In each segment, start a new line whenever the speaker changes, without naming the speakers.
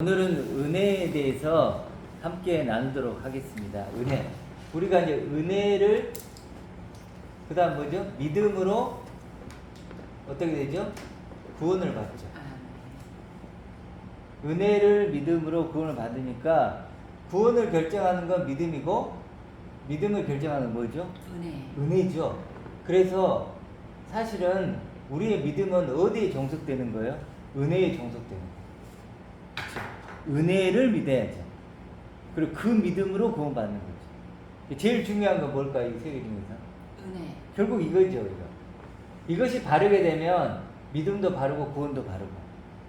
오늘은 은혜에 대해서 함께 나누도록 하겠습니다. 은혜. 우리가 이제 은혜를 그 다음 뭐죠? 믿음으로 어떻게 되죠? 구원을 받죠. 은혜를 믿음으로 구원을 받으니까 구원을 결정하는 건 믿음이고 믿음을 결정하는 뭐죠? 은혜죠. 그래서 사실은 우리의 믿음은 어디에 종속되는 거예요? 은혜에 종속되는 거예요. 은혜를 믿어야죠. 그리고 그 믿음으로 구원받는 거죠. 제일 중요한 건 뭘까요? 이 세 개 중에서?
은혜.
결국 이거죠. 이것이 바르게 되면 믿음도 바르고 구원도 바르고,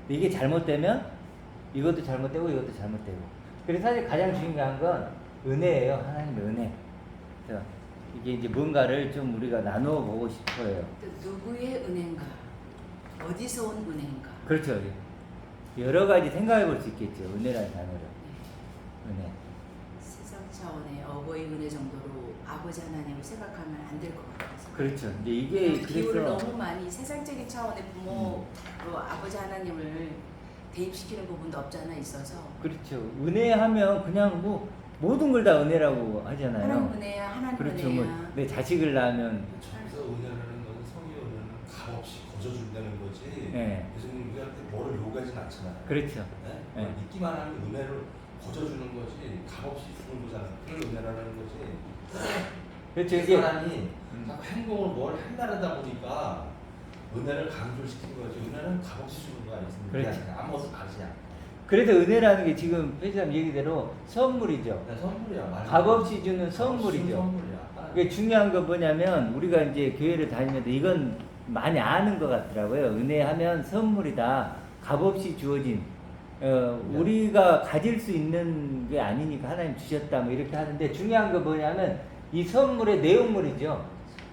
이게 잘못되면 이것도 잘못되고 이것도 잘못되고. 그래서 사실 가장 중요한 건 은혜예요. 하나님의 은혜. 그래서 이게 이제 뭔가를 좀 우리가 나누어 보고 싶어요.
또 누구의 은혜인가? 어디서 온 은혜인가?
그렇죠. 여러 가지 생각해 볼 수 있겠죠. 은혜라는 단어를. 은혜.
세상 차원의 어버이 은혜 정도로 아버지 하나님을 생각하면 안 될 것 같아서.
그렇죠. 이제 이게
기호를
그래서
너무 많이 세상적인 차원의 부모로 아버지 하나님을 대입시키는 부분도 없지 않아 있어서.
그렇죠. 은혜하면 그냥 뭐 모든 걸 다 은혜라고 하잖아요.
하나님 은혜야, 하나님
그렇죠.
은혜야.
뭐 내 자식을 낳으면
저기서 은혜라는 건 성의 은혜는 값없이 거저준다는 거지.
네.
예수님 우리한테 뭐를 요구하진 않잖아요.
그렇죠.
네?
네.
믿기만 하면 은혜를 거저주는 거지 값없이 주는 거잖아요. 그걸 은혜라는 거지.
그렇죠. 이게
사람이 자꾸 행동을 뭘 한다르다 보니까 은혜를 강조시킨 거지. 은혜는 값없이 주는 거 아니겠습니까?
그렇죠.
아무것도 다르지 않고.
그래서 은혜라는 게 지금 회장님 얘기대로 선물이죠.
네, 선물이야. 맞아.
값없이 주는 선물이죠.
선물이야.
그게 중요한 건 뭐냐면 우리가 이제 교회를 다니면서 이건 많이 아는 것 같더라고요. 은혜하면 선물이다. 값없이 주어진. 우리가 가질 수 있는 게 아니니까 하나님 주셨다 뭐 이렇게 하는데, 중요한 건 뭐냐면 이 선물의 내용물이죠.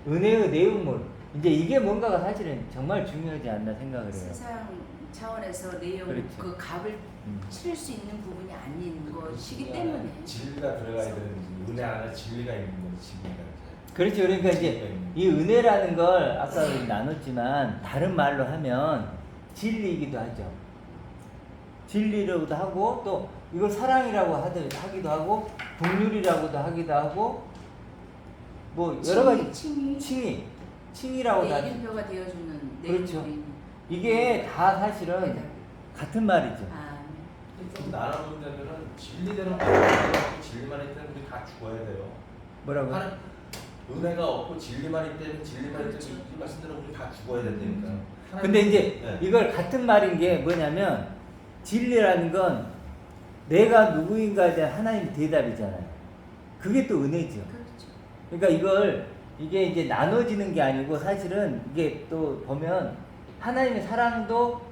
은혜의 내용물. 이제 이게 뭔가가 사실은 정말 중요하지 않나 생각을 해요.
세상 차원에서 내용
그렇죠.
그 값을 치를 수 있는 부분이 아닌 것이기 때문에.
진리가 들어가야 되는 거지. 은혜 안에 진리가 있는 거지. 진리가.
그렇죠. 그러니까 이제 이 은혜라는 걸 아까 우리 나눴지만 다른 말로 하면 진리이기도 하죠. 진리라고도 하고, 또 이걸 사랑이라고 하기도 하고, 긍휼이라고도 하기도 하고, 뭐 여러 가지 칭의라고도 하죠.
이름표가 되어주는
그렇죠.
내용이.
이게 다 사실은 같은 말이죠.
좀 나눠본다면은 진리대로 진리만 있다면 우리 다 죽어야 돼요.
뭐라고?
하는 은혜가 없고 진리만 있다면 진리만
그렇죠.
있다면 이 말씀대로 우리 다 죽어야 된다니까.
근데 이제
네.
이걸 같은 말인 게 뭐냐면, 진리라는 건 내가 누구인가에 대한 하나님의 대답이잖아요. 그게 또 은혜죠.
그렇죠.
그러니까 이게 이제 나눠지는 게 아니고, 사실은 이게 또 보면 하나님의 사랑도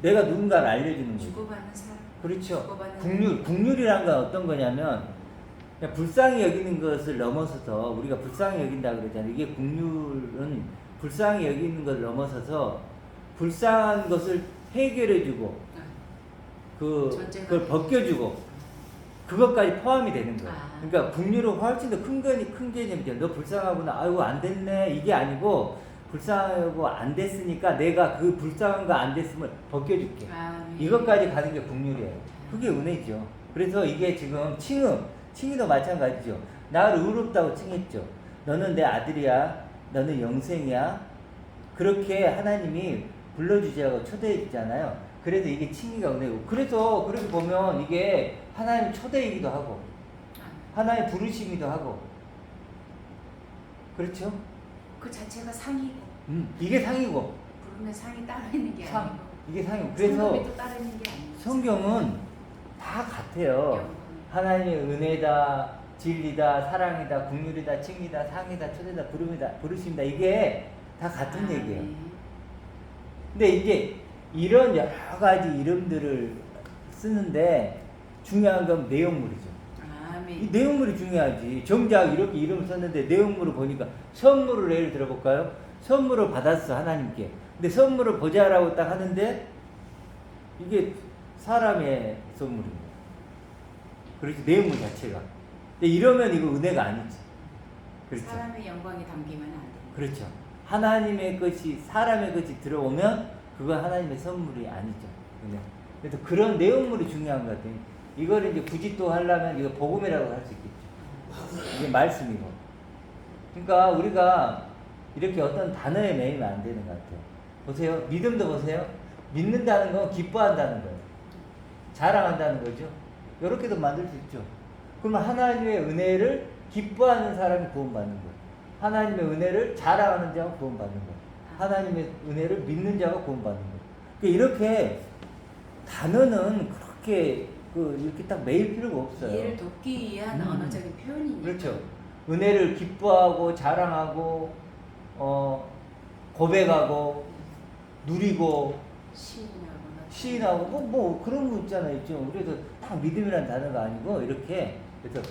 내가 누군가를 알려주는 거죠.
주고받는 사람.
그렇죠.
주고받는
국률이란 건 어떤 거냐면, 그냥 불쌍히 여기는 것을 넘어서서, 우리가 불쌍히 여긴다 그러잖아요. 이게 국률은 불쌍히 여기는 것을 넘어서서 불쌍한 것을 해결해주고, 그걸 벗겨주고, 그것까지 포함이 되는 거예요. 그러니까 국률은 훨씬 더 큰 개념이죠. 너 불쌍하구나, 아이고 안 됐네, 이게 아니고, 불쌍하고 안 됐으니까 내가 그 불쌍한 거 안 됐음을 벗겨줄게. 이것까지 가는 게 국률이에요. 그게 은혜죠. 그래서 이게 지금 칭의도 마찬가지죠. 나를 의롭다고 칭했죠. 너는 내 아들이야, 너는 영생이야. 그렇게 하나님이 불러주자고 초대했잖아요. 그래서 이게 칭의가 은혜고, 그래서 그렇게 보면 이게 하나님 초대이기도 하고 하나님 부르심이기도 하고, 그렇죠?
그 자체가 상이고.
이게 상이고,
부르면 상이 따로 있는 게 아니고.
이게 상이고. 그래서
성품이 또 따로 있는 게 아니고.
성경은 다 같아요. 하나님의 은혜다, 진리다, 사랑이다, 긍휼이다, 칭이다, 상이다, 초대다, 부르심이다. 이게 다 같은 얘기예요. 근데 이제 이런 여러 가지 이름들을 쓰는데 중요한 건 내용물이죠. 이 내용물이 중요하지. 정작 이렇게 이름을 썼는데 내용물을 보니까, 선물을 예를 들어볼까요? 선물을 받았어, 하나님께. 근데 선물을 보자라고 딱 하는데 이게 사람의 선물입니다. 그렇지, 내용물 자체가. 근데 이러면 이거 은혜가 아니지. 그렇죠.
사람의 영광이 담기면 안 돼.
그렇죠. 하나님의 것이 사람의 것이 들어오면 그건 하나님의 선물이 아니죠. 은혜. 그래서 그런 내용물이 중요한 것 같아요. 이거를 이제 굳이 또 하려면 이거 복음이라고 할 수 있겠죠. 이게 말씀이고. 그러니까 우리가 이렇게 어떤 단어에 매이면 안 되는 것 같아요. 보세요. 믿음도 보세요. 믿는다는 건 기뻐한다는 거예요. 자랑한다는 거죠. 이렇게도 만들 수 있죠. 그러면 하나님의 은혜를 기뻐하는 사람이 구원받는 거예요. 하나님의 은혜를 자랑하는 자가 구원받는 거예요. 하나님의 은혜를 믿는 자가 구원받는 거예요. 그러니까 이렇게 단어는 그렇게 이렇게 딱 매일 필요가 없어요.
이해를 돕기 위한 언어적인 표현이니까.
그렇죠. 은혜를 기뻐하고 자랑하고 고백하고 누리고 시인하고 뭐 그런 거 있잖아요. 있죠. 그래서 딱 믿음이라는 단어가 아니고 이렇게 그래서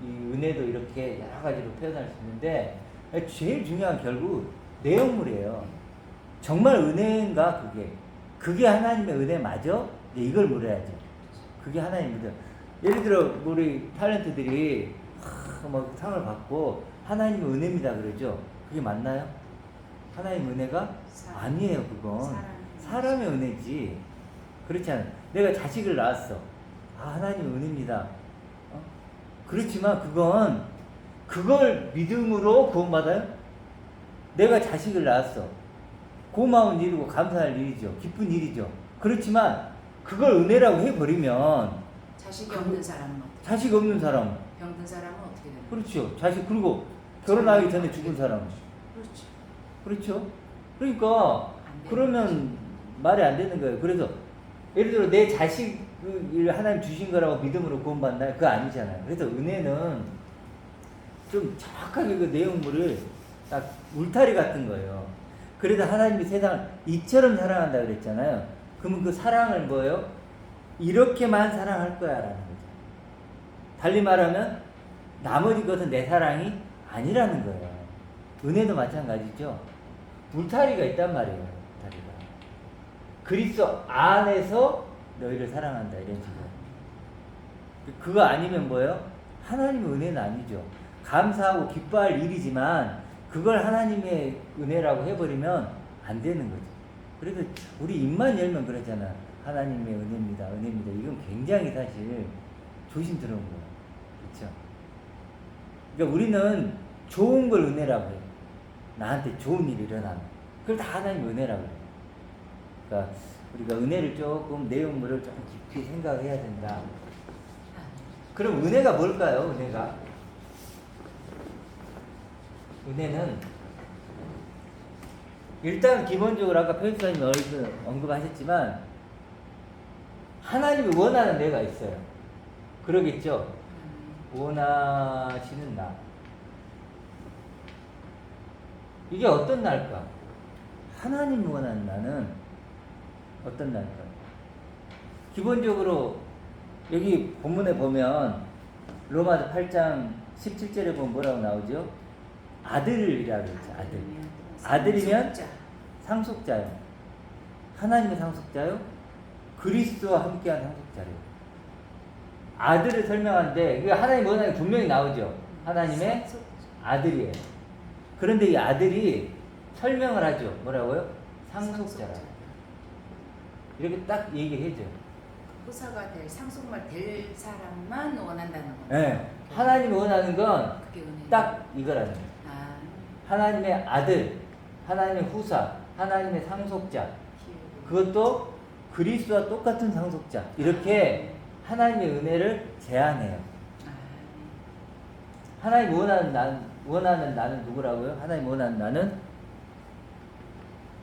이 은혜도 이렇게 여러 가지로 표현할 수 있는데 제일 중요한 결국 내용물이에요. 정말 은혜인가 그게 하나님의 은혜 맞아? 이걸 물어야죠. 그게 하나님의 은혜. 예를 들어 우리 탤런트들이 막 상을 받고 하나님의 은혜입니다 그러죠. 그게 맞나요? 하나님의 은혜가 아니에요. 그건 사람의 은혜지. 그렇지 않아요. 내가 자식을 낳았어. 하나님의 은혜입니다. 그렇지만 그걸 믿음으로 구원받아요? 내가 자식을 낳았어. 고마운 일이고 감사할 일이죠. 기쁜 일이죠. 그렇지만 그걸 은혜라고 해버리면
자식이 없는 사람은 어떻게?
자식 없는 사람.
병든 사람은 어떻게 되는?
그렇죠. 자식 그리고 결혼하기 전에 죽은 사람.
그렇죠.
그렇죠. 그러니까 그러면 말이 안 되는 거예요. 그래서 예를 들어 내 자식을 하나님 주신 거라고 믿음으로 구원받나요? 그거 아니잖아요. 그래서 은혜는 좀 정확하게 그 내용물을 딱 울타리 같은 거예요. 그래서 하나님이 세상을 이처럼 사랑한다 그랬잖아요. 그러면 그 사랑을 뭐예요? 이렇게만 사랑할 거야 라는 거죠. 달리 말하면 나머지 것은 내 사랑이 아니라는 거예요. 은혜도 마찬가지죠. 울타리가 있단 말이에요. 울타리가. 그리스도 안에서 너희를 사랑한다 이런 식으로. 그거 아니면 뭐예요? 하나님의 은혜는 아니죠. 감사하고 기뻐할 일이지만 그걸 하나님의 은혜라고 해버리면 안 되는 거죠. 그래서 우리 입만 열면 그러잖아. 하나님의 은혜입니다. 은혜입니다. 이건 굉장히 사실 조심스러운 거예요. 그렇죠? 그러니까 우리는 좋은 걸 은혜라고 해요. 나한테 좋은 일이 일어나면. 그걸 다 하나님의 은혜라고 해요. 그러니까 우리가 은혜를 조금 내용물을 조금 깊이 생각해야 된다. 그럼 은혜가 뭘까요? 은혜는 일단 기본적으로 아까 편집사님이 언급하셨지만 하나님이 원하는 내가 있어요. 그러겠죠? 원하시는 나. 이게 어떤 날까? 하나님이 원하는 나는 어떤 날까? 기본적으로 여기 본문에 보면 로마서 8장 17절에 보면 뭐라고 나오죠? 아들이라고 했죠. 아들이면 상속자요. 하나님의 상속자요. 그리스도와 함께한 상속자요. 아들을 설명하는데 하나님 원하는 게 분명히 나오죠. 하나님의 아들이에요. 그런데 이 아들이 설명을 하죠. 뭐라고요? 상속자라. 이렇게 딱 얘기해줘.
후사가 될 상속말 될 사람만 원한다는 거예요.
네. 하나님이 원하는 건
그게 은혜.
딱 이거라는 거예요. 하나님의 아들, 하나님의 후사, 하나님의 상속자. 그것도 그리스도와 똑같은 상속자. 이렇게 하나님의 은혜를 제한해요. 하나님 원하는 나는 누구라고요? 하나님 원하는 나는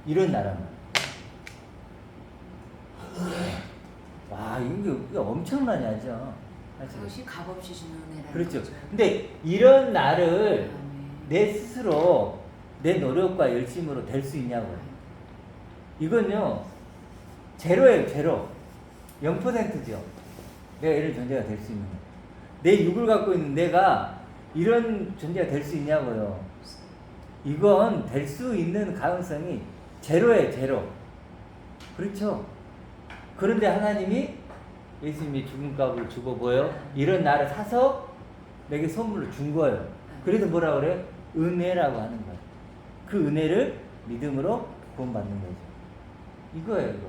이런 나라만. 와, 이게 엄청나지 않죠?
그것이 값없이 주는 은혜라는
그렇죠.
거죠.
근데 이런 나를 내 스스로 내 노력과 열심으로 될 수 있냐고요. 이건요, 제로예요, 제로. 0%죠. 내가 이런 존재가 될 수 있는 거. 내 육을 갖고 있는 내가 이런 존재가 될 수 있냐고요. 이건 될 수 있는 가능성이 제로예요, 제로. 그렇죠. 그런데 하나님이 예수님이 죽음값을 주고 뭐요? 이런 나를 사서 내게 선물로 준 거예요. 그래서 뭐라 그래요? 은혜라고 하는 거예요. 그 은혜를 믿음으로 구원받는 거죠. 이거예요, 이거.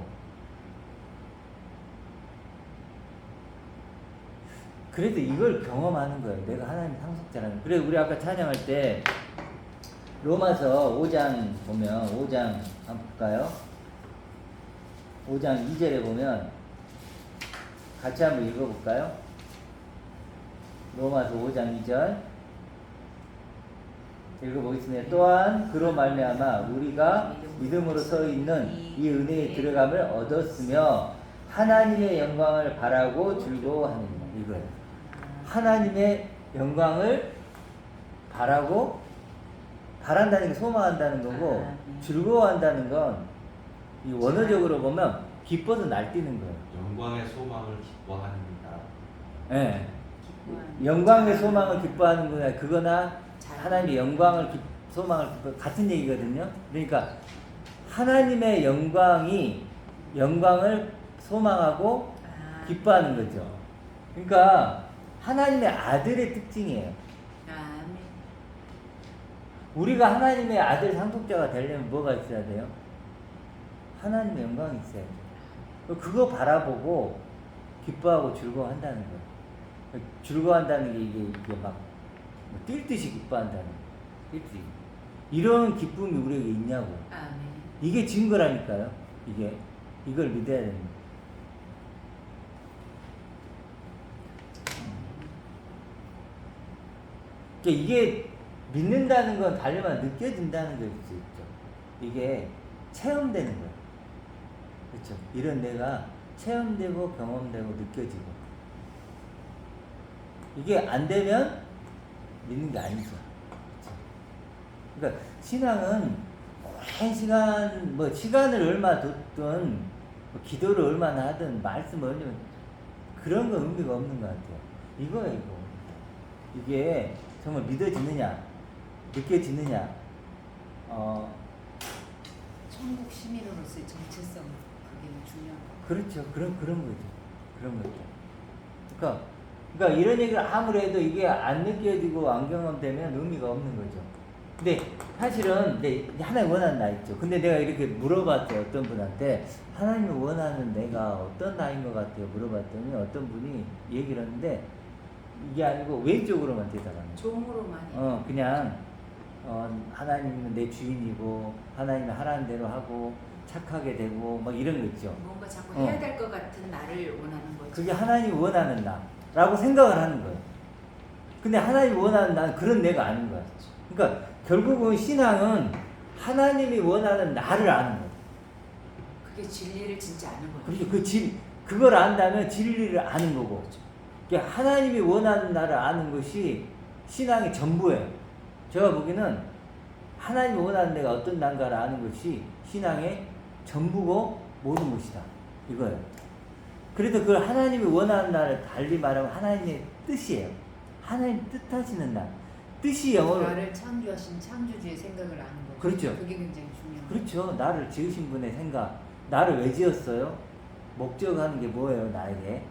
그래도 이걸 경험하는 거예요. 내가 하나님 상속자라는 거. 그래서 우리 아까 찬양할 때 로마서 5장 보면 5장 한번 볼까요? 5장 2절에 보면 같이 한번 읽어볼까요? 로마서 5장 2절 읽어보겠습니다. 또한 그로 말미암아 우리가 믿음으로 서 있는 이 은혜에 들어감을 얻었으며 하나님의 영광을 바라고 즐거워하느니라. 이거예요. 하나님의 영광을 바란다는 게 소망한다는 거고, 즐거워한다는 건 이 원어적으로 보면 기뻐서 날뛰는 거예요.
영광의 소망을 기뻐합니다.
예. 네. 영광의 소망을 기뻐하는 거나 그거나 하나님의 소망을 같은 얘기거든요. 그러니까 하나님의 영광을 소망하고 기뻐하는 거죠. 그러니까 하나님의 아들의 특징이에요.
아멘.
우리가 하나님의 아들 상속자가 되려면 뭐가 있어야 돼요? 하나님의 영광이 있어야 돼요. 그거 바라보고 기뻐하고 즐거워한다는 거예요. 즐거워한다는 게 이게 막 뛸 듯이 기뻐한다는 거예요. 뛸 듯이. 이런 기쁨이 우리에게 있냐고.
아멘.
이게 증거라니까요. 이걸 믿어야 됩니다. 그러니까 이게 믿는다는 건 달리만 느껴진다는 걸 수 있죠. 이게 체험되는 거예요. 그렇죠. 이런 내가 체험되고 경험되고 느껴지고. 이게 안 되면 믿는 게 아니죠. 그렇죠. 그러니까 신앙은 오랜 시간, 시간을 얼마 뒀든, 기도를 얼마나 하든, 말씀을 얼마나 그런 건 의미가 없는 것 같아요. 이거예요, 이거. 이게 정말 믿어지느냐, 느껴지느냐,
천국 시민으로서의 정체성 그게 중요한 거.
그렇죠. 그런 거죠. 그런 거죠. 그러니까 이런 얘기를 아무리 해도 이게 안 느껴지고 안 경험되면 의미가 없는 거죠. 근데 사실은 하나님 원하는 나 있죠. 근데 내가 이렇게 물어봤어요. 어떤 분한테 하나님이 원하는 내가 어떤 나인 것 같아요. 물어봤더니 어떤 분이 얘기를 했는데 이게 아니고 왼쪽으로만 대답하는 거예요.
종으로만.
그냥 하나님은 내 주인이고 하나님이 하라는 대로 하고 착하게 되고 막 이런 거 있죠.
뭔가 자꾸 해야 될 것 같은 나를 원하는 거죠.
그게 하나님이 원하는 나라고 생각을 하는 거예요. 근데 하나님이 원하는 나는 그런 내가 아닌 거야. 그러니까 결국은 신앙은 하나님이 원하는 나를 아는 거예요.
그게 진리를 진짜 아는 거죠.
그렇죠. 그걸 안다면 진리를 아는 거고. 그러니까 하나님이 원하는 나를 아는 것이 신앙의 전부예요. 제가 보기에는 하나님이 원하는 내가 어떤 난가를 아는 것이 신앙의 전부고 모든 것이다. 이거예요. 그래도 그걸 하나님이 원하는 나를 달리 말하면 하나님의 뜻이에요. 하나님 뜻하시는 날. 뜻이 영어로.
나를 창조하신 창조주의 생각을 아는 거죠.
그렇죠.
그게 굉장히 중요한 거죠.
그렇죠. 나를 지으신 분의 생각. 나를 왜 지었어요? 목적하는 게 뭐예요, 나에게?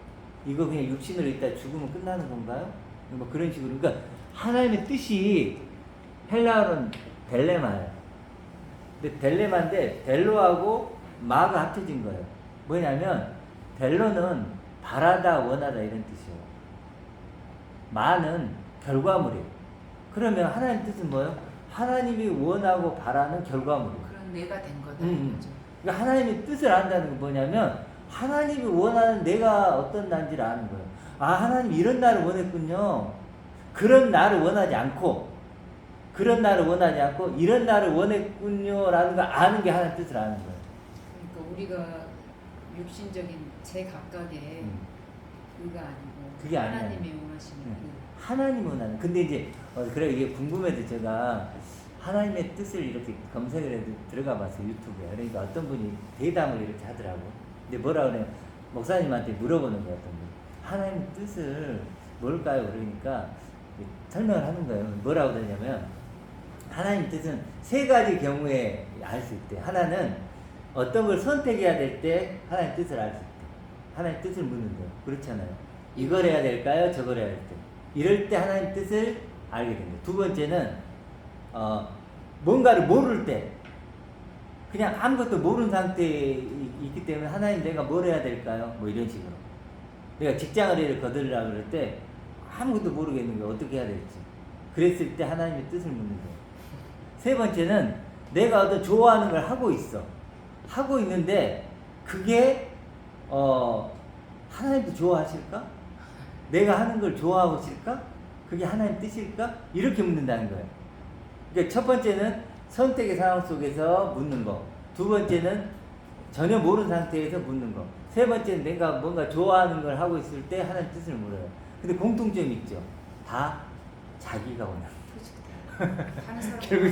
이거 그냥 육신으로 있다 죽으면 끝나는 건가요? 그런 식으로. 그러니까 하나님의 뜻이 헬라어는 델레마예요. 근데 델레마인데 델로하고 마가 합쳐진 거예요. 뭐냐면 델로는 바라다, 원하다 이런 뜻이에요. 마는 결과물이에요. 그러면 하나님 뜻은 뭐예요? 하나님이 원하고 바라는 결과물이에요.
그런 내가 된 거다.
그렇죠. 그러니까 하나님의 뜻을 안다는 게 뭐냐면 하나님이 원하는 내가 어떤 나인지를 아는 거예요. 하나님 이런 나를 원했군요. 그런 나를 원하지 않고 이런 나를 원했군요 라는 걸 아는 게 하나님 뜻을 아는 거예요.
그러니까 우리가 육신적인 제 각각의 의가 아니고
그게 아니에요.
하나님이 원하시는 의.
하나님 원하는. 근데 이제 그래 이게 궁금해서 제가 하나님의 뜻을 이렇게 검색을 해서 들어가 봤어요. 유튜브에. 그러니까 어떤 분이 대담을 이렇게 하더라고. 근데 뭐라 그래요? 목사님한테 물어보는 거예요. 어떤 분이. 하나님 뜻을 뭘까요? 그러니까 설명을 하는 거예요. 뭐라고 그러냐면 하나님 뜻은 세 가지 경우에 알 수 있대. 하나는 어떤 걸 선택해야 될 때 하나님 뜻을 알 수 있대. 하나님 뜻을 묻는데요. 그렇잖아요. 이걸 해야 될까요? 저걸 해야 될 때. 이럴 때 하나님 뜻을 알게 됩니다. 두 번째는 뭔가를 모를 때 그냥 아무것도 모르는 상태에 있기 때문에 하나님 내가 뭘 해야 될까요? 뭐 이런 식으로. 내가 직장을 거들으려고 그럴 때 아무것도 모르겠는 거야. 어떻게 해야 될지. 그랬을 때 하나님의 뜻을 묻는 거예요. 세 번째는 내가 어떤 좋아하는 걸 하고 있어. 하고 있는데 그게 하나님도 좋아하실까? 내가 하는 걸 좋아하실까? 그게 하나님 뜻일까? 이렇게 묻는다는 거예요. 그러니까 첫 번째는 선택의 상황 속에서 묻는 거. 두 번째는 전혀 모르는 상태에서 묻는 거. 세 번째는 내가 뭔가 좋아하는 걸 하고 있을 때 하나님 뜻을 물어요. 근데 공통점이 있죠. 다 자기가 원하는 거.
다른 사람
결국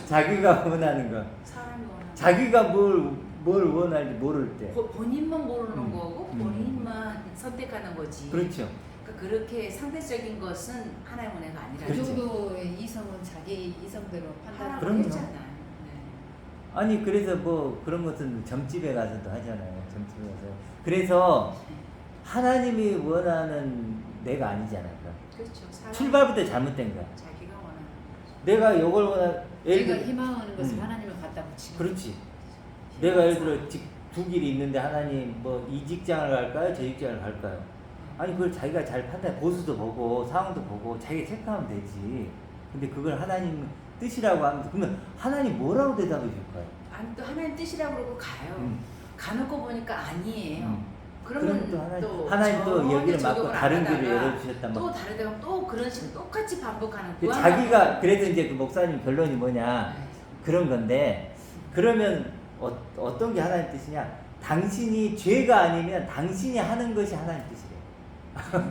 자기가 원하는 거.
사람이 원하는
자기가 뭘 원할지 모를 때.
본인만 모르는
음.
거고 본인만 선택하는 거지.
그렇죠.
그러니까 그렇게 상대적인 것은 하나의 은혜가 아니라
그
그렇지.
정도의 이성은 자기 이성대로 판단을
그럼요.
하겠죠.
했잖아. 네.
아니 그래서 뭐 그런 것은 점집에 가서도 하잖아요. 점집에 가서. 그래서 하나님이 원하는 내가 아니잖아요.
그렇죠. 사람
출발부터 잘못된 거야.
자기가 원하는 거죠.
내가 이걸 원한
내가 희망하는 것을
음.
하나님을 갖다 붙이는
그렇지. 내가 예를 들어 두 길이 있는데 하나님 뭐 이 직장을 갈까요? 저 직장을 갈까요? 아니 그걸 자기가 잘 판단, 보수도 보고 상황도 보고 자기가 체크하면 되지. 근데 그걸 하나님 뜻이라고 하면 그러면 하나님 뭐라고 대답해 줄까요?
아니 또 하나님 뜻이라고 그러고 가요. 가놓고 보니까 아니에요.
그럼
그러면
또 하나님 또
저한테
여기를 막고
적용을 안
다른 길을
하다가
열어주셨단
또
말이야.
다른 데가 또 그런 식으로 똑같이 반복하는
그
무한한
자기가 그래서 이제 그 목사님 결론이 뭐냐 그런 건데 그러면 어떤 게 하나님 뜻이냐? 당신이 죄가 아니면 당신이 하는 것이 하나님 뜻이래.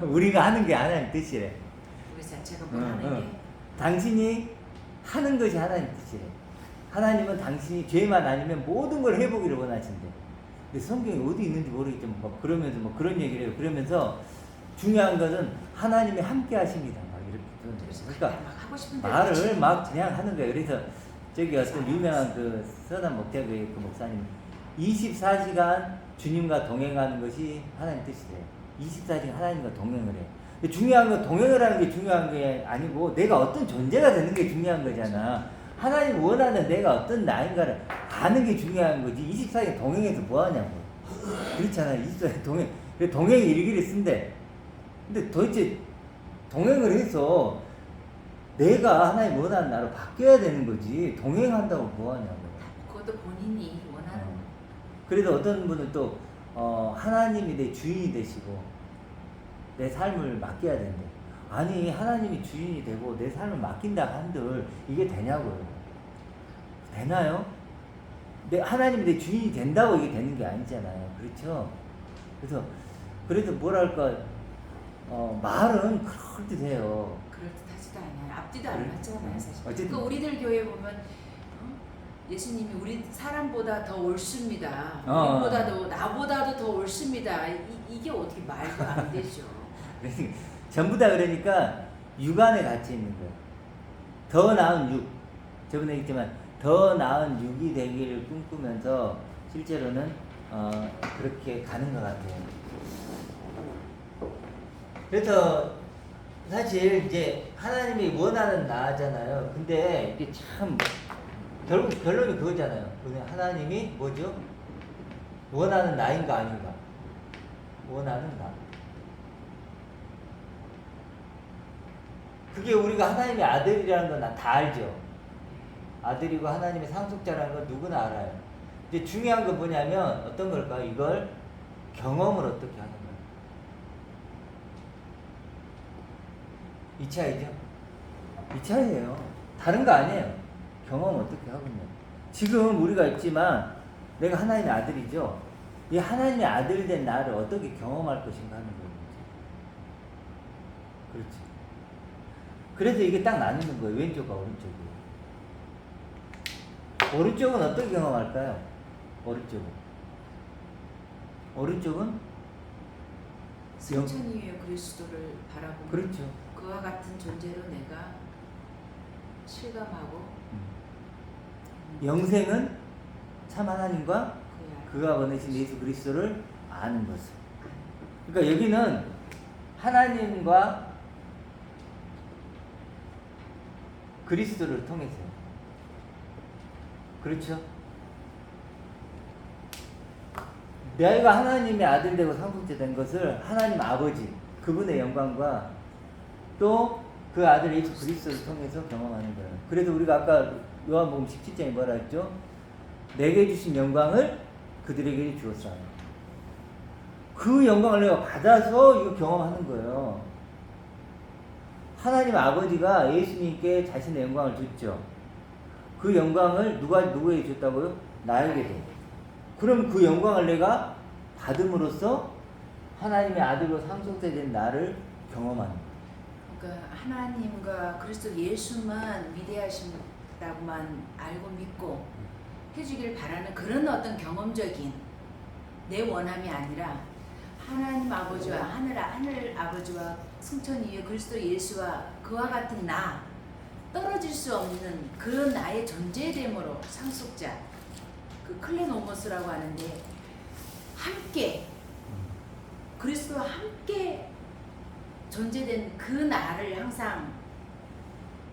우리가 하는 게 하나님 뜻이래.
우리 자체가 뭘 하는 게
당신이 하는 것이 하나님 뜻이래. 하나님은 당신이 죄만 아니면 모든 걸 해보기를 원하신대. 근데 성경에 어디 있는지 모르겠지만 뭐 그러면서 뭐 그런 얘기를 해요. 그러면서 중요한 것은 하나님이 함께 하십니다. 막 이렇게 표현해요.
그래서
그러니까
그냥 막 하고 싶은 대로
말을
지금
막 그냥 하는 거예요. 그래서 저기 어떤 유명한 그 서단 목자교회 그 목사님 24시간 주님과 동행하는 것이 하나님 뜻이래요. 24시간 하나님과 동행을 해. 근데 중요한 건 동행을 하는 게 중요한 게 아니고 내가 어떤 존재가 되는 게 중요한 거잖아. 하나님 원하는 내가 어떤 나인가를 아는 게 중요한 거지. 24시간 동행해서 뭐 하냐고. 그렇잖아. 24시간 동행. 그래 동행이 일기를 쓴대. 근데 도대체 동행을 해서 내가 하나님 원하는 나로 바뀌어야 되는 거지. 동행한다고 뭐 하냐고.
그것도 본인이 원하는 거.
그래도 어떤 분은 또 하나님이 내 주인이 되시고 내 삶을 맡겨야 된대. 아니 하나님이 주인이 되고 내 삶을 맡긴다 한들 이게 되냐고요. 되나요? 하나님이 내 주인이 된다고 이게 되는 게 아니잖아요. 그렇죠? 그래서 뭐랄까 말은 그럴듯해요.
그럴듯하지도 않아요. 앞뒤도 안 맞잖아요, 사실.
어쨌든.
그 우리들 교회 보면 예수님이 우리 사람보다 더 옳습니다. 우리보다도 나보다도 더 옳습니다. 이게 어떻게 말도 안 되죠.
전부 다 그러니까 육 안에 갇혀 있는 거예요. 더 나은 육. 저번에 얘기했지만 더 나은 육이 되기를 꿈꾸면서 실제로는 그렇게 가는 것 같아요. 그래서 사실 이제 하나님이 원하는 나잖아요. 근데 이게 참 결국 결론이 그거잖아요. 하나님이 뭐죠? 원하는 나인가 아닌가? 원하는 나. 그게 우리가 하나님의 아들이라는 건 다 알죠. 아들이고 하나님의 상속자라는 건 누구나 알아요. 이제 중요한 건 뭐냐면 어떤 걸까요? 이걸 경험을 어떻게 하는 거예요. 이 차이죠. 이 차이예요. 다른 거 아니에요. 경험 어떻게 하군요. 지금 우리가 있지만 내가 하나님의 아들이죠. 이 하나님의 아들 된 나를 어떻게 경험할 것인가 하는 거예요. 그렇지. 그래서 이게 딱 나누는 거예요. 왼쪽과 오른쪽이. 오른쪽은 어떻게 경험할까요? 오른쪽은
승천 이후에 그리스도를 바라보고
그렇죠.
그와 같은 존재로 내가 실감하고
영생은 참 하나님과
그야
그가 보내신 예수 그리스도를 아는 것을. 그러니까 여기는 하나님과 그리스도를 통해서요. 그렇죠? 내가 하나님의 아들 되고 상속자 된 것을 하나님 아버지 그분의 영광과 또 그 아들 예수 그리스도를 통해서 경험하는 거예요. 그래서 우리가 아까 요한복음 17장에 뭐라 했죠? 내게 주신 영광을 그들에게 주었어. 그 영광을 내가 받아서 이거 경험하는 거예요. 하나님 아버지가 예수님께 자신의 영광을 줬죠. 그 영광을 누구에게 줬다고요? 나에게도. 그럼 그 영광을 내가 받음으로써 하나님의 아들로 상속된 나를 경험하는 거예요.
그러니까 하나님과 그리스도 예수만 위대하신다고만 알고 믿고 해주길 바라는 그런 어떤 경험적인 내 원함이 아니라 하나님 아버지와 하늘 아버지와 승천 이후에 그리스도 예수와 그와 같은 나, 떨어질 수 없는 그런 나의 존재됨으로 상속자, 그 클레노모스라고 하는데 함께 그리스도와 함께 존재된 그 나를 항상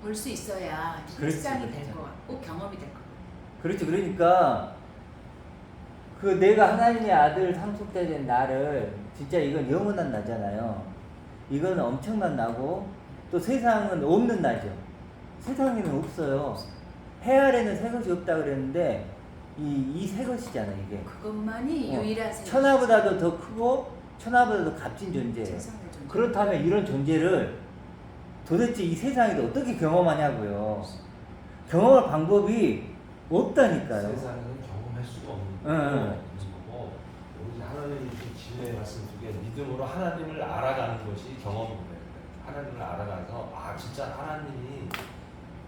볼 수 있어야
그렇지,
일상이
그렇죠.
될 것 같고 경험이 될 것 같고.
그렇죠. 그러니까 그 내가 하나님의 아들 상속된 나를 진짜 이건 영원한 나잖아요. 이건 엄청난 나고 또 세상은 없는 나죠. 세상에는 없어요. 해 아래는 새 것이 없다 그랬는데 이 새 것이잖아 이게.
그것만이 유일한 생각.
천하보다도 더 크고 천하보다도 값진 존재예요.
세상의 존재.
그렇다면 이런 존재를 도대체 이 세상에서 어떻게 경험하냐고요. 경험할 방법이 없다니까요.
세상에는 경험할 수가 없는
응.
거고 우리 하나님의 진리의 말씀 속에 믿음으로 하나님을 알아가는 것이 경험입니다. 하나님을 알아가서 아 진짜 하나님이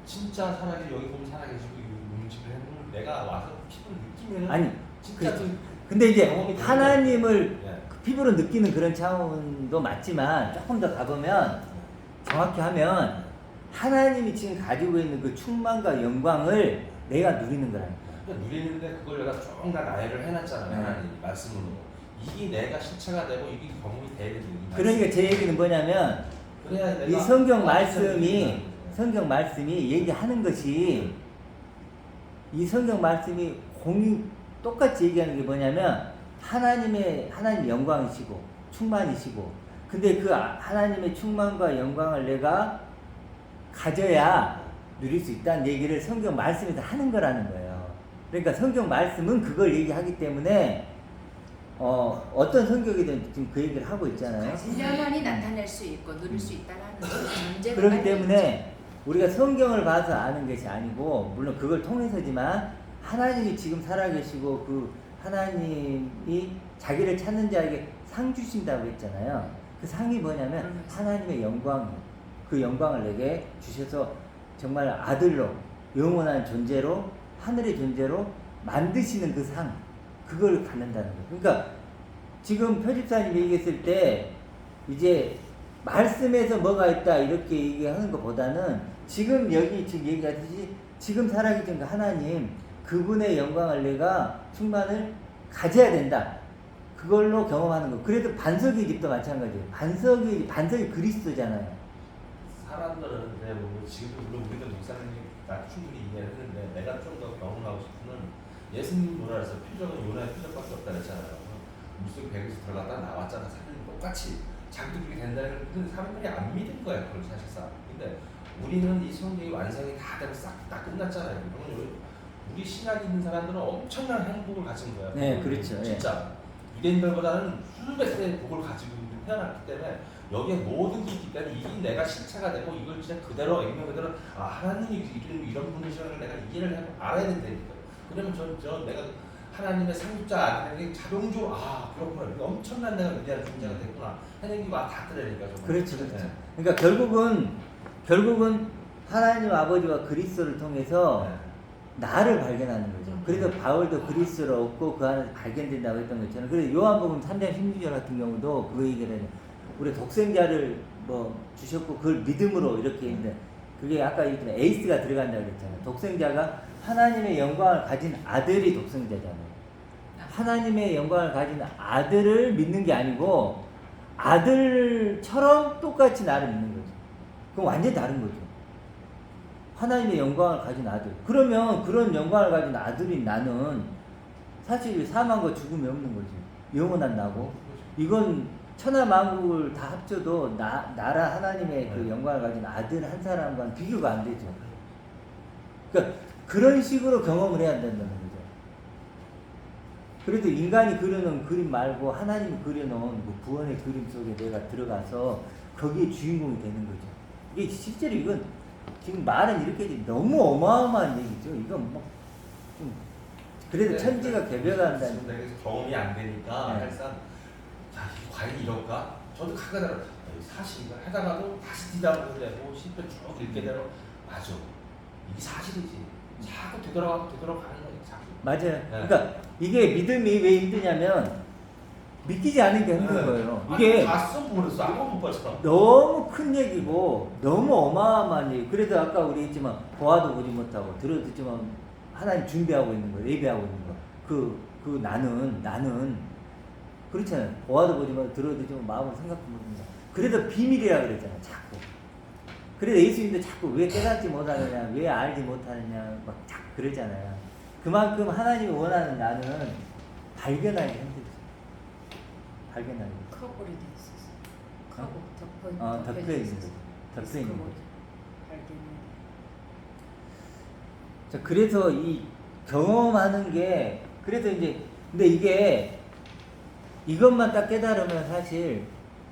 진짜 살아계시고 여기 보면 살아계시고 이 음식을 해놓으면 내가 와서 피부를 느끼면
아니
진짜
그렇지. 근데 이제
경험이 되는
하나님을
거예요. 예.
피부로 느끼는 그런 차원도 맞지만 조금 더 가보면 정확히 하면 하나님이 지금 가지고 있는 그 충만과 영광을 내가 누리는 거라니까.
그러니까 누리는데 그걸 내가 쭉 다 나열을 해놨잖아요.
네.
하나님 말씀으로 이게 내가 실체가 되고 이게 경험이 돼야 되는 이
그러니까 제 얘기는 뭐냐면
그래야 내가
이 성경
완전히
말씀이 얘기하는 것이 이 성경 말씀이 똑같이 얘기하는 게 뭐냐면 하나님 영광이시고 충만이시고 근데 그 하나님의 충만과 영광을 내가 가져야 누릴 수 있다는 얘기를 성경 말씀에서 하는 거라는 거예요. 그러니까 성경 말씀은 그걸 얘기하기 때문에 어떤 성경이든 지금 그 얘기를 하고 있잖아요.
가질려만이 나타낼 수 있고 누릴 수 있다는 그 문제가
그렇기
깔려
때문에 우리가 성경을 봐서 아는 것이 아니고 물론 그걸 통해서지만 하나님이 지금 살아계시고 그 하나님이 자기를 찾는 자에게 상 주신다고 했잖아요. 그 상이 뭐냐면 하나님의 영광, 그 영광을 내게 주셔서 정말 아들로 영원한 존재로 하늘의 존재로 만드시는 그 상, 그걸 갖는다는 거예요. 그러니까 지금 표집사님이 얘기했을 때 이제 말씀에서 뭐가 있다 이렇게 얘기하는 것보다는 지금 여기 지금 얘기하듯이 지금 살아계신 그 하나님 그분의 영광을 내가 충만을 가져야 된다. 그걸로 경험하는 거. 그래도 반석의 집도 마찬가지예요. 반석이 그리스도잖아요.
사람들은 그냥 뭐 지금도 물론 우리도 목사님이 나 충분히 이해를 했는데 내가 좀 더 경험하고 싶은 건 예수님 뭐라 그래서 표적은 요나의 표적밖에 없다 그랬잖아요. 물속 배에서 들어갔다 나왔잖아. 사람이 똑같이 자기도 그렇게 된다는 근데 사람들이 안 믿은 거야 그걸 사실상. 근데 우리는 이 성경이 완성이 다 되고 싹 다 끝났잖아요. 그러면 우리 신약이 있는 사람들은 엄청난 행복을 가진 거야.
네, 그렇죠.
진짜 유대인들보다는 수백의 복을 가지고 태어났기 때문에 여기에 모든 게 있기 때문에 이게 내가 실체가 되고 이걸 진짜 그대로 액면 그대로 아 하나님이 이런 분이시라는 걸 내가 이해를 하고 알아야 된다니까. 그러면 저 내가 하나님의 상급자 아들에게 자동적으로 아 그렇구나 이거 엄청난 내가 위대한 존재가 됐구나 하는 게 다 뜨라니까 정말.
그렇죠, 그렇죠.
네.
그러니까 결국은 하나님 아버지와 그리스도를 통해서 나를 발견하는 거죠. 그래서 바울도 그리스도를 얻고 그 안에서 발견된다고 했던 것처럼. 그래서 요한복음 3장 16절 같은 경우도 그 얘기를 해요. 우리 독생자를 뭐 주셨고 그걸 믿음으로 이렇게 했는데 그게 아까 얘기했던 에이스가 들어간다고 그랬잖아요. 독생자가 하나님의 영광을 가진 아들이 독생자잖아요. 하나님의 영광을 가진 아들을 믿는 게 아니고 아들처럼 똑같이 나를 믿는 거죠. 그럼 완전히 다른 거죠. 하나님의 영광을 가진 아들. 그러면 그런 영광을 가진 아들인 나는 사실 사망과 죽음이 없는 거지. 영원한 나고. 이건 천하 만국을 다 합쳐도 나라 하나님의 그
네.
영광을 가진 아들 한 사람과는 비교가 안 되죠. 그러니까 그런 식으로 경험을 해야 된다는 거죠. 그래도 인간이 그려놓은 그림 말고 하나님이 그려놓은 그 구원의 그림 속에 내가 들어가서 거기에 주인공이 되는 거죠. 이게 실제로 이건 지금 말은 이렇게 너무 어마어마한 얘기죠. 이건 뭐 좀 그래도 천지가 개별한다는
지금 내가 경험이 안 되니까
네.
항상 자 이게 과연 이럴까? 저도 가끔가다 사실인가 하다가도 다시 뒤담고 되고 10편 쭉 읽게 되면 맞아 이게 사실이지 자꾸 되돌아가는 거야 자꾸.
맞아요. 그러니까 이게 믿음이 왜 힘드냐면 믿기지 않는 게 힘든 거예요. 이게
봤어 모르겠어 아무것도 못 봤어.
너무 큰 얘기고 너무 어마어마한 얘기. 그래도 아까 우리 했지만 보아도 보지 못하고 들어도 듣지만 하나님 준비하고 있는 거, 예배하고 있는 거. 그 나는 그렇잖아요. 보아도 보지 못하고 들어도 듣지만 마음으로 생각도 못합니다. 그래도 비밀이라 그랬잖아요. 자꾸. 그래도 예수님도 자꾸 왜 깨닫지 못하느냐, 왜 알지 못하느냐 막 자꾸 그러잖아요. 그만큼 하나님이 원하는 나는 발견하기 힘들죠. 발견하기.
커버리 돼 있었어.
덮여 있는 거죠. 덮여 있는 거죠.
발견해.
자, 그래서 이 경험하는 게 그래서 이제 근데 이게 이것만 딱 깨달으면 사실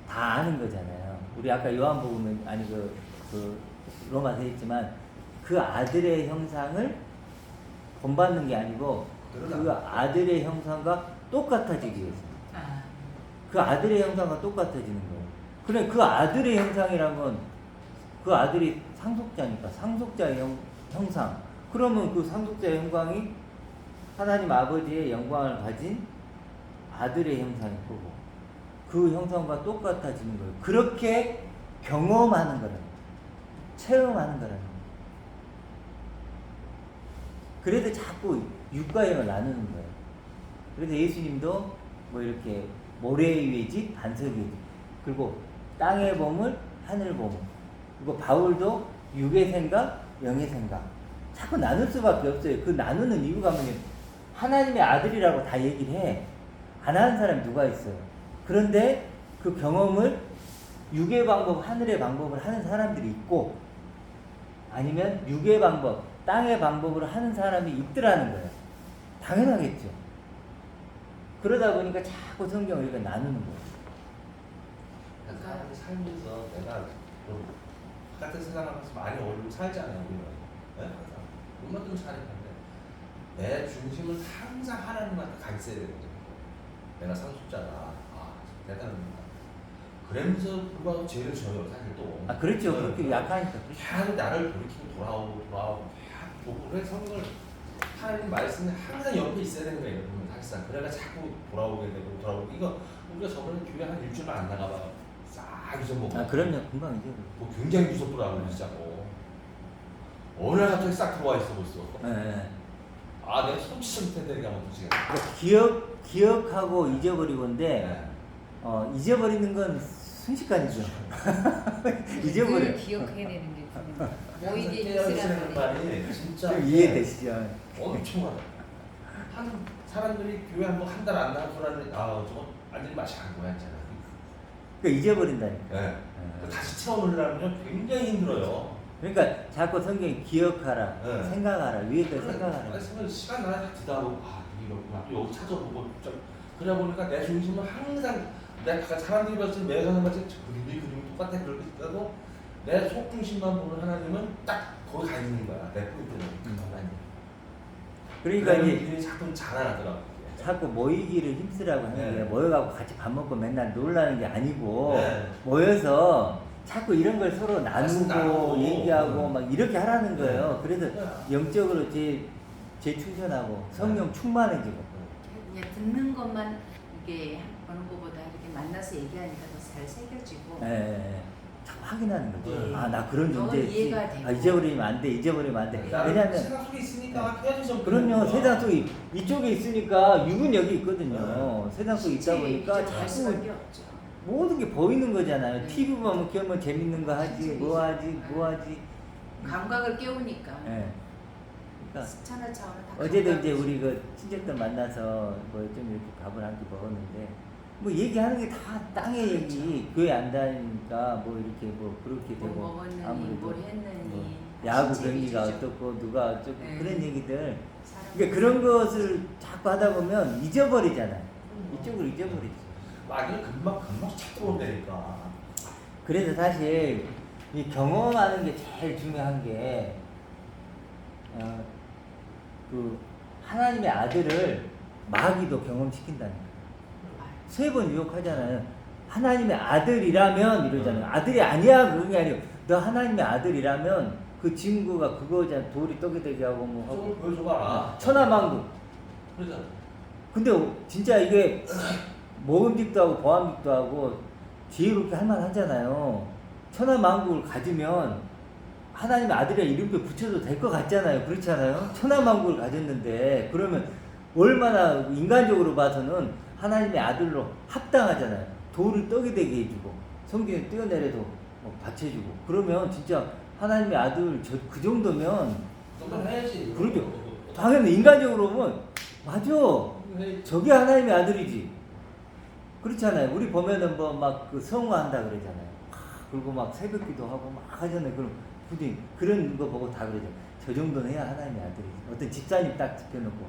다 아는 거잖아요. 우리 아까 요한복음에 아니 그 로마서 했지만 그 아들의 형상을 본받는 게 아니고 그 아들의 형상과 똑같아지기 위해서.
아,
그 아들의 형상과 똑같아지는 거예요. 그래 그 아들의 형상이란 건 그 아들이 상속자니까 상속자의 형상. 그러면 그 상속자의 형상이 하나님 아버지의 영광을 가진 아들의 형상일 거고 그 형상과 똑같아지는 거예요. 그렇게 경험하는 거라는 거예요. 체험하는 거라는 거예요. 그래도 자꾸 육과 영을 나누는 거예요. 그래서 예수님도 뭐 이렇게 모래 위의 집, 반석 위의 집, 그리고 땅의 보물, 하늘 보물, 그리고 바울도 육의 생각, 영의 생각 자꾸 나눌 수밖에 없어요. 그 나누는 이유가 뭐냐면 하나님의 아들이라고 다 얘기를 해. 안 하는 사람이 누가 있어요. 그런데 그 경험을 육의 방법, 하늘의 방법을 하는 사람들이 있고 아니면 육의 방법, 땅의 방법으로 하는 사람이 있더라는 거예요. 당연하겠죠. 그러다 보니까 자꾸 성경을 이렇게 나누는 거예요.
사람이 살면서 내가 좀 바깥의 세상 하면서 많이 어울리고 살잖아요 우리는. 네? 항상 얼마 좀 살았는데 내 중심은 항상 하나님한테 가 있어야 되는 거예요. 내가 상속자다. 아 대단합니다. 그러면서 불구하고 죄를 져요 사실 또.
아 그렇죠. 그렇게 약하니까.
계속 나를 돌이키고 돌아오고 보고 그래서 성경을 하나님 말씀이 항상 옆에 있어야 되는 거예요. 그러면 사실상 그래가 자꾸 돌아오게 되고 이거 우리가 저번에 교회 한 일주일만 안 나가봐 싹 잊어먹고.
아 그럼요. 금방 이제.
뭐 굉장히 무섭더라고요 진짜. 어느 날 갑자기 싹 들어와 있어 벌써.
네.
아 내가 손치좀 텐데 가면 도지게.
기억하고 잊어버리고인데
네.
잊어버리는 건 순식간이죠. 잊어버려.
늘 기억해야 되는 게 중요해요. 모이게
깨어있으라는
있으라는
말이 진짜
좀 이해되시죠?
엄청 많아. 한 사람들이 교회 한 번 한 달 안 나가서 그러는데 저거 완전히 맛이 안 보여 했잖아.
그러니까 잊어버린다니까.
네. 다시 채워넣으려면 굉장히 힘들어요.
그러니까 자꾸 성경이 기억하라,
네.
생각하라, 위에 걸 생각하라.
생각 시간 나야 뒤다보고 이거구나 또 여기 찾아보고 좀 그러다 보니까 내 중심은 항상 내가 사람들이 봤을 때 매사는 봤을 때 그림이 똑같아 그렇게 있어도 내 속중심만 보는 하나님은 딱 거기 가 있는 거야 내 포인트는 하나님.
그러니까 이제
이제 자꾸 자라나더라고.
자꾸 모이기를 힘쓰라고 하는
네.
게 모여갖고 같이 밥 먹고 맨날 놀라는 게 아니고
네.
모여서 자꾸 이런 걸 서로 나누고
나누고.
얘기하고 막 이렇게 하라는 거예요. 그래서
네.
영적으로 재충전하고 성령 충만해지고.
그냥 듣는 것만 이게 보는 것보다 이렇게 만나서 얘기하니까 더 잘 새겨지고.
예, 예, 예. 자꾸 확인하는 거죠.
네.
아, 나 그런
더
존재였지.
이해가 되고.
아, 잊어버리면 안 돼. 잊어버리면 안 돼.
나는
왜냐면
세상 속에 있으니까 해야지 좀.
그럼요. 세상 속에 이쪽에 있으니까 육은 여기 있거든요.
네.
세상 속에 있다 보니까
할
자꾸
수밖에 없죠.
모든 게 보이는 거잖아요.
네.
TV 보면 그러면 재밌는 거 하지, 뭐 하지, 뭐 하지.
감각을 깨우니까.
예. 그러니까
천하 차원은 다
어제도 이제
감각이지.
우리 그 친척들 만나서 뭐 좀 이렇게 밥을 한 끼 먹었는데 뭐 얘기하는 게 다 땅의 얘기. 교회 안 다니니까 뭐 이렇게 뭐 그렇게
뭐
되고
먹었느니
아무래도
뭘 했느니
뭐 야구
신체
경기가
위주죠.
어떻고 누가 어쩌고
네.
그런 얘기들.
사람
그러니까 그런 것을 자꾸 하다 보면 잊어버리잖아요. 이쪽으로 잊어버리지.
아니 금방 착 들어온다니까.
그래서 사실 이 경험하는 게 제일 중요한 게 그 하나님의 아들을 마귀도 경험시킨다는 거예요. 3번 유혹하잖아요. 하나님의 아들이라면 이러잖아요. 아들이 아니야 그런 게 아니고 너 하나님의 아들이라면 그 친구가 그거잖아. 돌이 떡이 되게 하고 뭐 하고
좀 보여줘봐라.
천하만국.
그러잖아.
근데 진짜 이게 모험직도 하고 보암직도 하고 지혜롭게 할만하잖아요. 천하만국을 가지면 하나님의 아들이라 이름표 붙여도 될 것 같잖아요. 그렇지 않아요? 천하만국을 가졌는데 그러면 얼마나 인간적으로 봐서는 하나님의 아들로 합당하잖아요. 돌을 떡이 되게 해주고 성경에 뛰어내려도 뭐 받쳐주고 그러면 진짜 하나님의 아들 그 정도면
그건 해야지.
그러죠. 당연히 인간적으로 보면 맞아. 저게 하나님의 아들이지. 그렇잖아요. 우리 보면은 뭐 막 그 성화한다 그러잖아요. 그리고 막 새벽기도 하고 막 하잖아요. 그럼 부디 그런 거 보고 다 그러죠. 저 정도는 해야 하나님의 아들이지. 어떤 집사님 딱 집혀놓고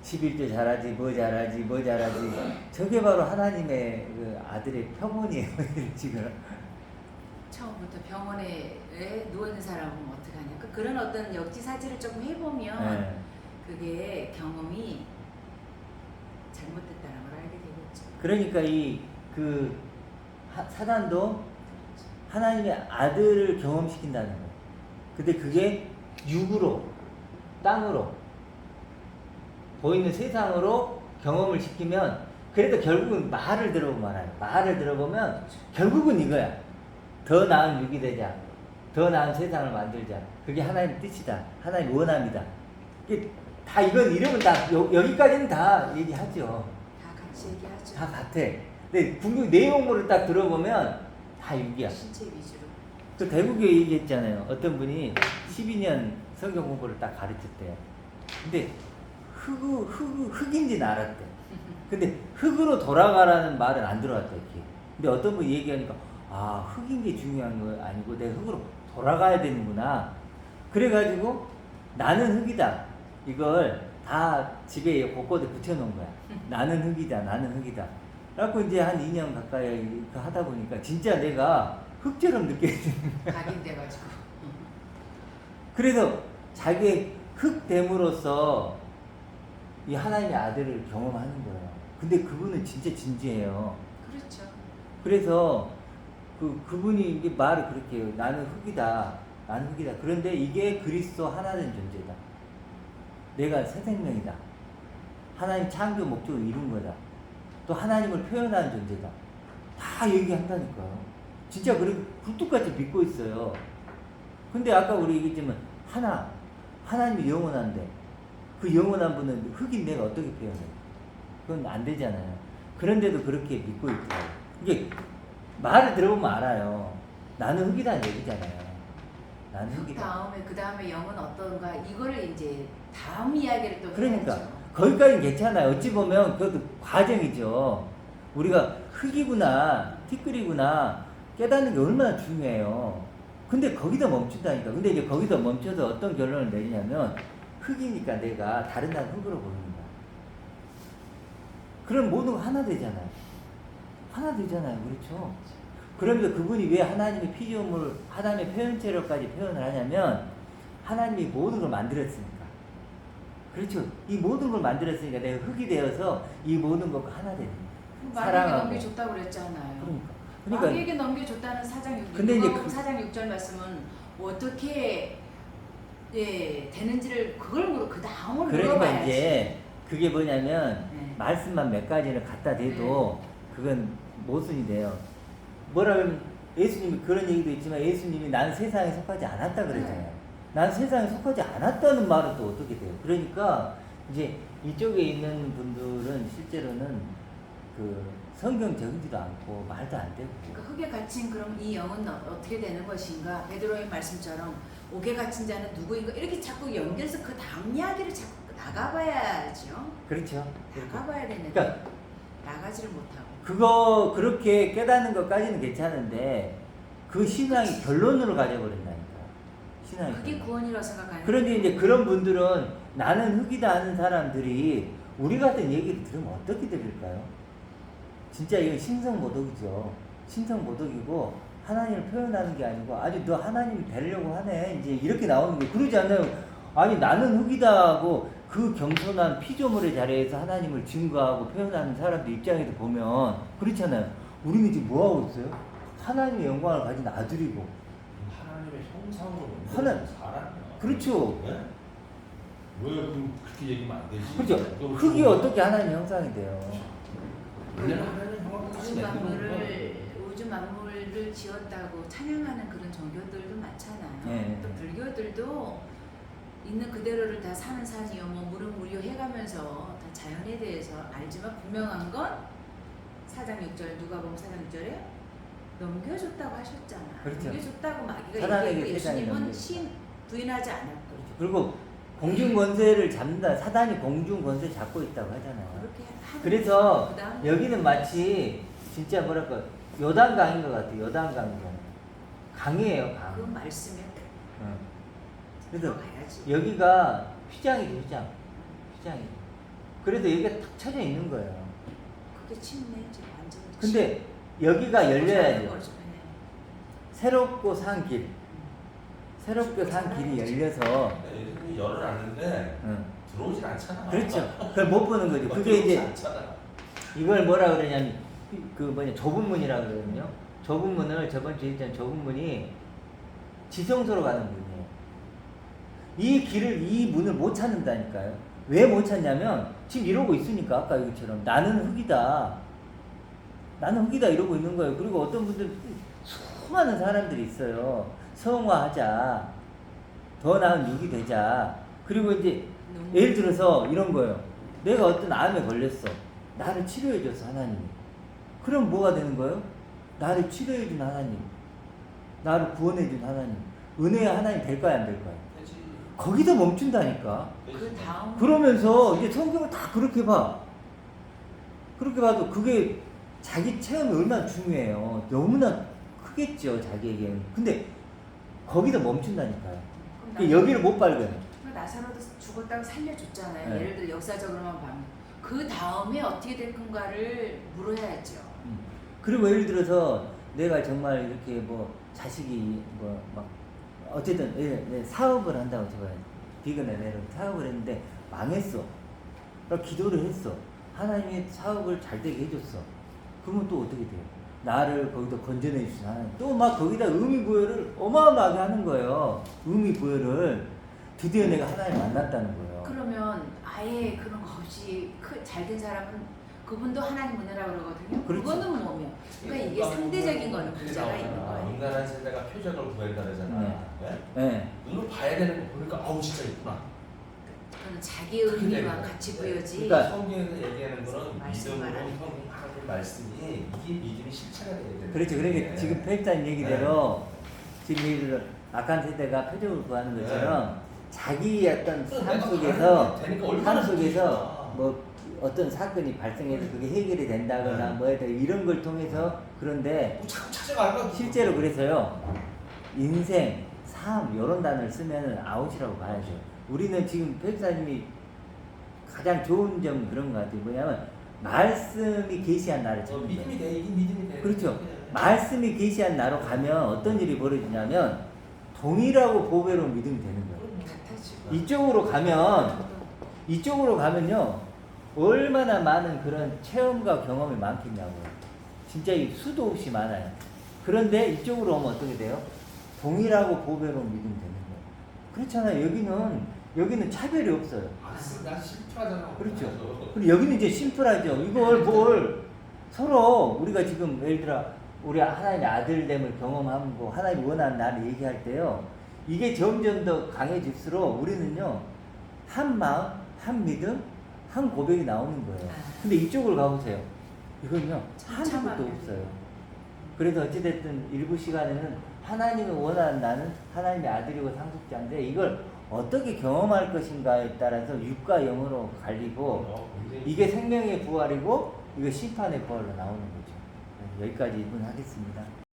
11조 잘하지 뭐 잘하지 뭐 잘하지. 저게 바로 하나님의 그 아들의 표본이에요. 지금.
처음부터 병원에 누워있는 사람은 어떡하냐. 그런 어떤 역지사지를 조금 해보면
네.
그게 경험이 잘못됐다는 걸 알게 되겠죠.
그러니까 그 사단도 하나님의 아들을 경험시킨다는 거예요. 근데 그게 육으로, 땅으로, 보이는 세상으로 경험을 시키면 그래도 결국은 말을 들어보면 알아요. 말을 들어보면 결국은 이거야. 더 나은 육이 되자. 더 나은 세상을 만들자. 그게 하나님의 뜻이다. 하나님의 원함이다. 이게 다 이건 이러면 다 여기까지는 다 얘기하죠.
다 같이 얘기하죠.
다 같아. 근데 궁극 내용물을 딱 들어보면 다 육이야.
신체 위주로.
그 대국에 얘기했잖아요. 어떤 분이 12년 성경 공부를 딱 가르쳤대요. 근데 흑인지는 알았대. 근데 흑으로 돌아가라는 말은 안 들어왔대. 이렇게. 근데 어떤 분이 얘기하니까 아 흑인 게 중요한 거 아니고 내가 흑으로 돌아가야 되는구나. 그래가지고 나는 흑이다. 이걸 다 집에 곳곳에 붙여놓은 거야. 나는 흑이다. 나는 흑이다. 그래갖고 이제 한 2년 가까이 하다 보니까 진짜 내가 흑처럼 느껴지는 거야.
각인돼가지고.
그래서 자기 흑됨으로써 이 하나님의 아들을 경험하는 거예요. 근데 그분은 진짜 진지해요.
그렇죠.
그래서 그분이 이게 말을 그렇게 해요. 나는 흑이다. 나는 흑이다. 그런데 이게 그리스도 하나된 존재다. 내가 새 생명이다. 하나님 창조 목적을 이룬 거다. 또 하나님을 표현하는 존재다. 다 얘기한다니까요. 진짜 그렇게 굴뚝같이 믿고 있어요. 근데 아까 우리 얘기했지만 하나님이 영원한데 그 영원한 분은 흑인 내가 어떻게 표현해? 그건 안 되잖아요. 그런데도 그렇게 믿고 있더라고요. 이게 말을 들어보면 알아요. 나는 흑이다는 얘기잖아요. 나는 흑이다.
그 다음에 영은 어떤가 이거를 이제 다음 이야기를 또
그러니까
해야죠.
거기까지는 괜찮아요. 어찌 보면 그것도 과정이죠. 우리가 흑이구나, 티끌이구나 깨닫는 게 얼마나 중요해요. 근데 거기다 멈춘다니까. 근데 이제 거기다 멈춰서 어떤 결론을 내리냐면 흑이니까 내가 다른 나라 흑으로 보인다. 그럼 모든 거 하나 되잖아요. 하나 되잖아요. 그렇죠? 그러면서 그분이 왜 하나님의 피조물, 하나님의 표현체로까지 표현을 하냐면 하나님이 모든 걸 만들었으니까. 그렇죠. 이 모든 걸 만들었으니까 내가 흑이 되어서 이 모든 것과 하나 되는 거예요.
마귀에게
사랑하고.
넘겨줬다고 그랬잖아요.
그러니까
마귀에게 넘겨줬다는 4장 6절.
근데 이제
4장 6절 말씀은 어떻게 되는지를 그걸 그 다음으로
그러니까
물어봐야지.
이제 그게 뭐냐면
네.
말씀만 몇 가지를 갖다 대도 그건 모순이 돼요. 뭐라 그러면 예수님이 그런 얘기도 있지만 예수님이 난 세상에 속하지 않았다 그러잖아요. 난 세상에 속하지 않았다는 말은 또 어떻게 돼요? 그러니까 이제 이쪽에 있는 분들은 실제로는 그 성경 적지도 않고 말도 안 되고.
그러니까 흙에 갇힌 그럼 이 영은 어떻게 되는 것인가? 베드로의 말씀처럼 옥에 갇힌 자는 누구인가? 이렇게 자꾸 연결해서 그 다음 이야기를 자꾸 나가봐야죠.
그렇죠.
나가봐야 되는데
그러니까
나가지 말하지를 못하고.
그거 그렇게 깨닫는 것까지는 괜찮은데 그 신앙이 결론으로 가져버린다니까. 신앙이.
그게 구원이라고 생각하는.
그런데 이제 그런 분들은 나는 흙이다 하는 사람들이 우리 같은 얘기를 들으면 어떻게 들을까요? 진짜 이건 신성모독이죠. 신성모독이고 하나님을 표현하는 게 아니고 아주 너 하나님 되려고 하네 이제 이렇게 나오는 게 그러지 않나요? 아니 나는 흙이다 하고 그 겸손한 피조물의 자리에서 하나님을 증거하고 표현하는 사람들 입장에서 보면 그렇잖아요. 우리는 지금 뭐 하고 있어요? 하나님의 영광을 가진 아들이고
하나님의 형상으로
하나-
사람이야.
그렇죠.
네? 왜 그럼 그렇게 얘기하면 안 되지?
그렇죠. 흙이 어떻게 하나님의 형상이 돼요?
왜냐면 하나님 형상을
우주 만물을 지었다고 찬양하는 그런 종교들도 많잖아요.
네.
또 불교들도 있는 그대로를 다 사는 산이요, 뭐 물은 물이요 해가면서 다 자연에 대해서 알지만 분명한 건 4장 6절 누가복음 4장 6절에 넘겨줬다고 하셨잖아.
그렇죠.
넘겨줬다고 마귀가
사단에게
얘기했고
세상이
예수님은
넘겨줬죠.
부인하지 않았고
그리고 공중 권세를 잡는다. 사단이 공중 권세 잡고 있다고 하잖아요.
그렇게 하는
그래서
그다음
여기는 마치 진짜 뭐랄까 요단강인 것 같아요. 요단강이잖아요. 강이에요, 강.
그 말씀에
응. 그래서
들어가야지.
여기가 휘장이죠, 휘장. 휘장이. 그래도 여기가 탁 쳐져 있는 거예요.
그게 침례지 완전.
근데 여기가 열려야죠.
거죠. 네.
새롭고 산 길. 새롭게 산 길이 열려서
예수님이 열을 놨는데
응.
들어오질 않잖아.
그렇죠. 그걸 못 보는 거죠. 그게
들어오지
이제
않잖아.
이걸 뭐라 그러냐면 그 뭐냐 좁은 문이라 그러거든요. 좁은 문을 저번 주에 했던 좁은 문이 지성소로 가는 문이에요. 이 길을 이 문을 못 찾는다니까요. 왜 못 찾냐면 지금 이러고 있으니까 아까 여기처럼 나는 흙이다. 나는 흙이다 이러고 있는 거예요. 그리고 어떤 분들 수많은 사람들이 있어요. 성화하자. 더 나은 육이 되자. 그리고 이제
너무
예를 들어서 이런 거예요. 내가 어떤 암에 걸렸어. 나를 치료해줘서 하나님이. 그럼 뭐가 되는 거예요? 나를 치료해준 하나님. 나를 구원해준 하나님. 은혜의 하나님 될까요? 안 될까요?
되지.
거기서 멈춘다니까.
그 다음
그러면서 이제 성경을 다 그렇게 봐. 그렇게 봐도 그게 자기 체험이 얼마나 중요해요. 너무나 크겠죠, 자기에게는. 근데 거기서 멈춘다니까요. 그러니까 여기를 못 발견해.
나사로도 죽었다고 살려줬잖아요.
네.
예를 들어 역사적으로만 보면 그 다음에 어떻게 될 건가를 물어야죠.
그리고 예를 들어서 내가 정말 이렇게 뭐 자식이 뭐 막 어쨌든 사업을 한다고 쳐봐요. 비건에 내려 사업을 했는데 망했어. 그러니까 기도를 했어. 하나님이 사업을 잘 되게 해줬어. 그러면 또 어떻게 돼요? 나를 거기다 건져내 주신 하나님. 또 막 거기다 의미 부여를 어마어마하게 하는 거예요. 의미 부여를. 드디어 내가 하나님 만났다는 거예요.
그러면 아예 그런 거 없이 잘된 사람은 그분도 하나님 은혜라고 그러거든요.
그렇죠.
그거는 뭐며. 그러니까 이게 상대적인 거는 문제가 있는 거예요.
인간한 세대가 표적을 구한다 그러잖아.
네.
네?
네.
눈으로 봐야 되는 거 보니까 아우 진짜 있구나.
그건 자기의 의미와 같이 보여지.
그러니까
성경에서 얘기하는 거는
말씀
믿음으로
말하는
성경 하나님 말씀이 이게 믿음이 실체가 돼야 돼.
그렇죠. 그러니까 지금 편집자님 얘기대로 지금 예를 들어 악한 세대가 표적을 구하는 것처럼 자기 어떤 삶 속에서 뭐 어떤 사건이 발생해서 그게 해결이 된다거나
네.
뭐 이런 걸 통해서 그런데
자꾸 찾아가고
실제로 그래서요 인생, 삶 이런 단어를 쓰면 아웃이라고 봐야죠. 우리는 지금 편집자님이 가장 좋은 점 그런 것 같아요. 뭐냐면 말씀이 계시한 나를 찾는 거예요.
믿음이 돼. 이게 믿음이 돼.
그렇죠. 말씀이 계시한 나로 가면 어떤 일이 벌어지냐면 동일하고 보배로운 믿음이 되는 거예요.
같아지고.
이쪽으로 가면요 얼마나 많은 그런 체험과 경험이 많겠냐고요. 진짜 이 수도 없이 많아요. 그런데 이쪽으로 오면 어떻게 돼요? 동일하고 보배로운 믿음이 되는 거예요. 그렇잖아요. 여기는 차별이 없어요.
나 심플하잖아.
그렇죠. 그리고 여기는 이제 심플하죠. 이걸 뭘 서로 우리가 지금 예를 들어 우리 하나님의 아들됨을 경험하고 하나님이 원하는 나를 얘기할 때요. 이게 점점 더 강해질수록 우리는요. 한 마음, 한 믿음, 한 고백이 나오는 거예요. 근데 이쪽으로 가보세요. 이건요. 하나도 없어요. 그래서 어찌됐든 일부 시간에는 하나님이 원하는 나는 하나님의 아들이고 상속자인데 이걸 어떻게 경험할 것인가에 따라서 육과 영으로 갈리고 이게 생명의 부활이고 이거 심판의 벌로 나오는 거죠. 여기까지 입문하겠습니다.